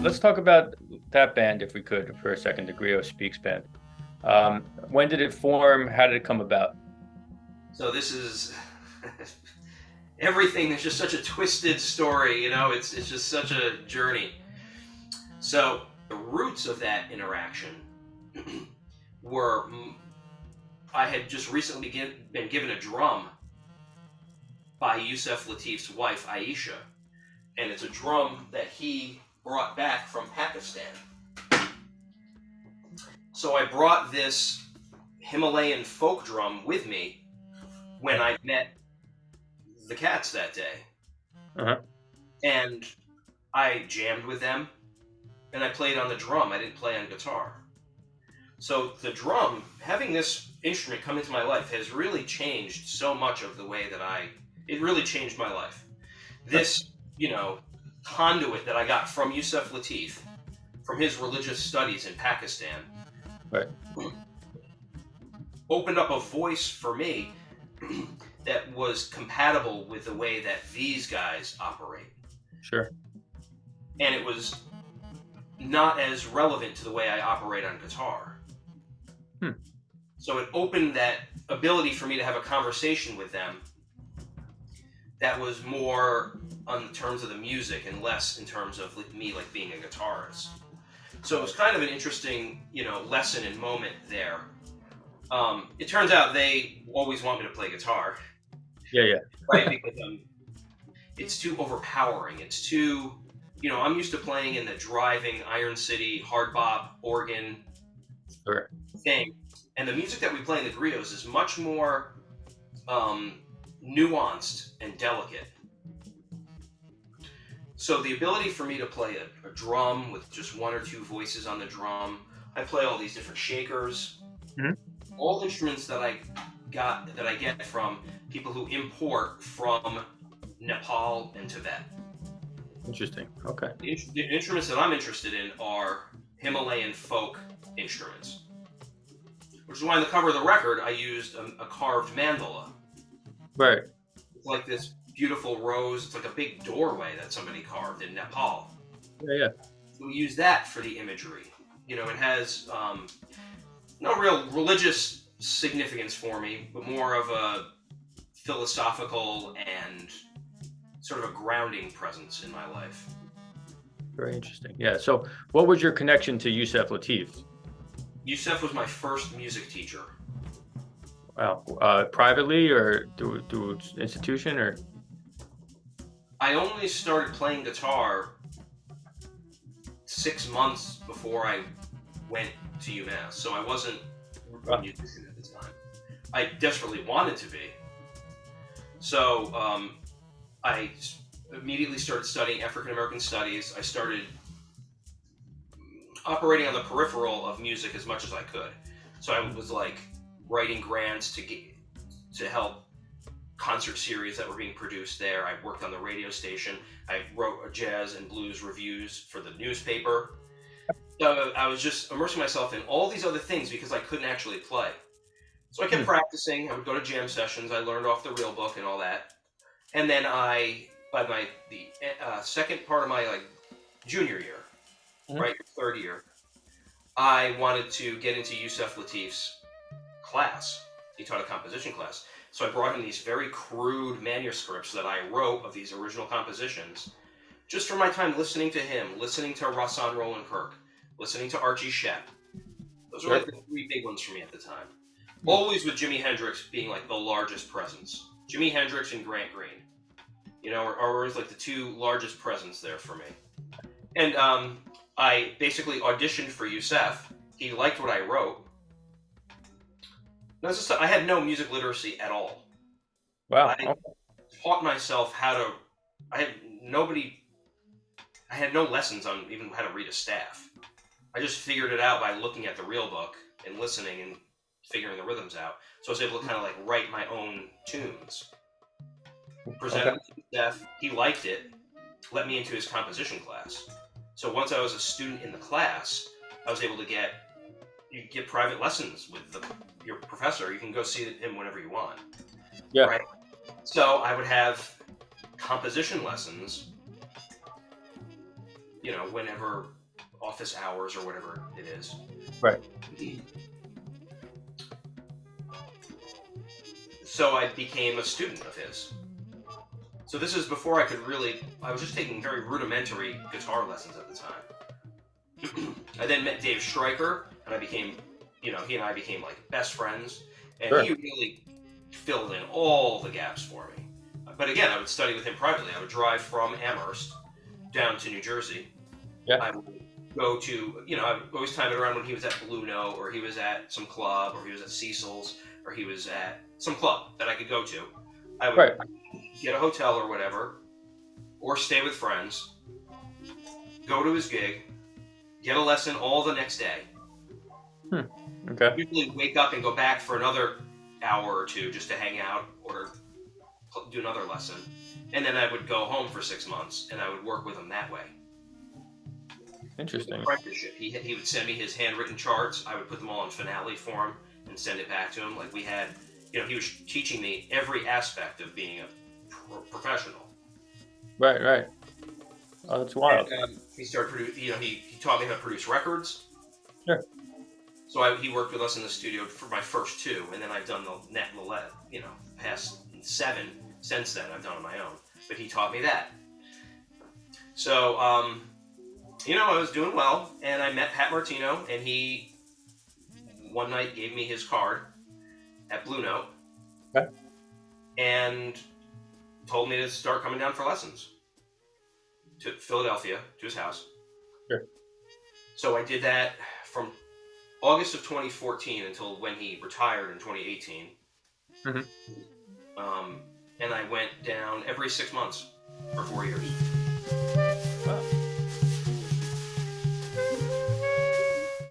let's talk about that band if we could for a second, the Griots Speaks band. When did it form? How did it come about? So this is everything is just such a twisted story, it's just such a journey. So the roots of that interaction were I had just recently been given a drum by Yusef Lateef's wife, Aisha, and it's a drum that he brought back from Pakistan. So I brought this Himalayan folk drum with me when I met the cats that day. Uh-huh. And I jammed with them, and I played on the drum. I didn't play on guitar. So the drum, having this instrument come into my life, has really changed so much of the way that it really changed my life. This, conduit that I got from Yusef Lateef, from his religious studies in Pakistan, Right. opened up a voice for me that was compatible with the way that these guys operate. Sure. And it was not as relevant to the way I operate on guitar. So it opened that ability for me to have a conversation with them that was more on the terms of the music and less in terms of me being a guitarist. So it was kind of an interesting, lesson and moment there. It turns out they always want me to play guitar. Yeah. Right, because it's too overpowering. It's too, I'm used to playing in the driving Iron City, Hard Bop, organ Sure. thing. And the music that we play in the Griots is much more nuanced and delicate. So the ability for me to play a drum with just one or two voices on the drum, I play all these different shakers, all instruments that I get from people who import from Nepal and Tibet. Interesting. Okay. The instruments that I'm interested in are Himalayan folk instruments, which is why on the cover of the record I used a carved mandala. Right. It's like this beautiful rose. It's like a big doorway that somebody carved in Nepal. Yeah. So we use that for the imagery. It has no real religious significance for me, but more of a philosophical and sort of a grounding presence in my life. Very interesting. Yeah. So what was your connection to Yusef Lateef? Yusef was my first music teacher. Wow. Privately or through institution or? I only started playing guitar 6 months before I went to UMass, so I wasn't a musician at the time. I desperately wanted to be. So I immediately started studying African American studies. I started operating on the peripheral of music as much as I could. So I was writing grants to help concert series that were being produced there. I worked on the radio station. I wrote jazz and blues reviews for the newspaper. So I was just immersing myself in all these other things because I couldn't actually play. So I kept practicing. I would go to jam sessions. I learned off the real book and all that. And then by the second part of my junior year, right, third year, I wanted to get into Yusef Lateef's class. He taught a composition class. So I brought him these very crude manuscripts that I wrote of these original compositions, just from my time listening to him, listening to Rahsaan Roland Kirk, listening to Archie Shepp. Those were the three big ones for me at the time. Always with Jimi Hendrix being the largest presence. Jimi Hendrix and Grant Green, are always the two largest presents there for me. And I basically auditioned for Yusef. He liked what I wrote. I had no music literacy at all. Wow. I taught myself I had no lessons on even how to read a staff. I just figured it out by looking at the real book and listening and figuring the rhythms out. So I was able to kind of write my own tunes. Presented it to Yusef. He liked it, let me into his composition class. So once I was a student in the class, I was able to get private lessons with your professor. You can go see him whenever you want. Yeah. Right? So I would have composition lessons whenever office hours or whatever it is. Right. So I became a student of his. So this is before I was just taking very rudimentary guitar lessons at the time. I then met Dave Stryker, and he and I became like best friends, and Sure. he really filled in all the gaps for me. But again, I would study with him privately. I would drive from Amherst down to New Jersey. Yeah. I would go to, I would always time it around when he was at Blue Note, or he was at some club, or he was at Cecil's, or he was at some club that I could go to. I would Right. get a hotel or whatever, or stay with friends, go to his gig, get a lesson all the next day. Okay. Usually wake up and go back for another hour or two just to hang out or do another lesson. And then I would go home for 6 months and I would work with him that way. Interesting. Apprenticeship. He would send me his handwritten charts. I would put them all in Finale form and send it back to him. Like we had, he was teaching me every aspect of being a professional. Right. Oh, that's wild. And, he started producing. He taught me how to produce records. Sure. So he worked with us in the studio for my first 2, and then I've done the past 7 since then. I've done on my own, but he taught me that. So, I was doing well, and I met Pat Martino, and he one night gave me his card at Blue Note, okay, and told me to start coming down for lessons to Philadelphia, to his house. Sure. So I did that from August of 2014 until when he retired in 2018. Mm-hmm. And I went down every 6 months for 4 years.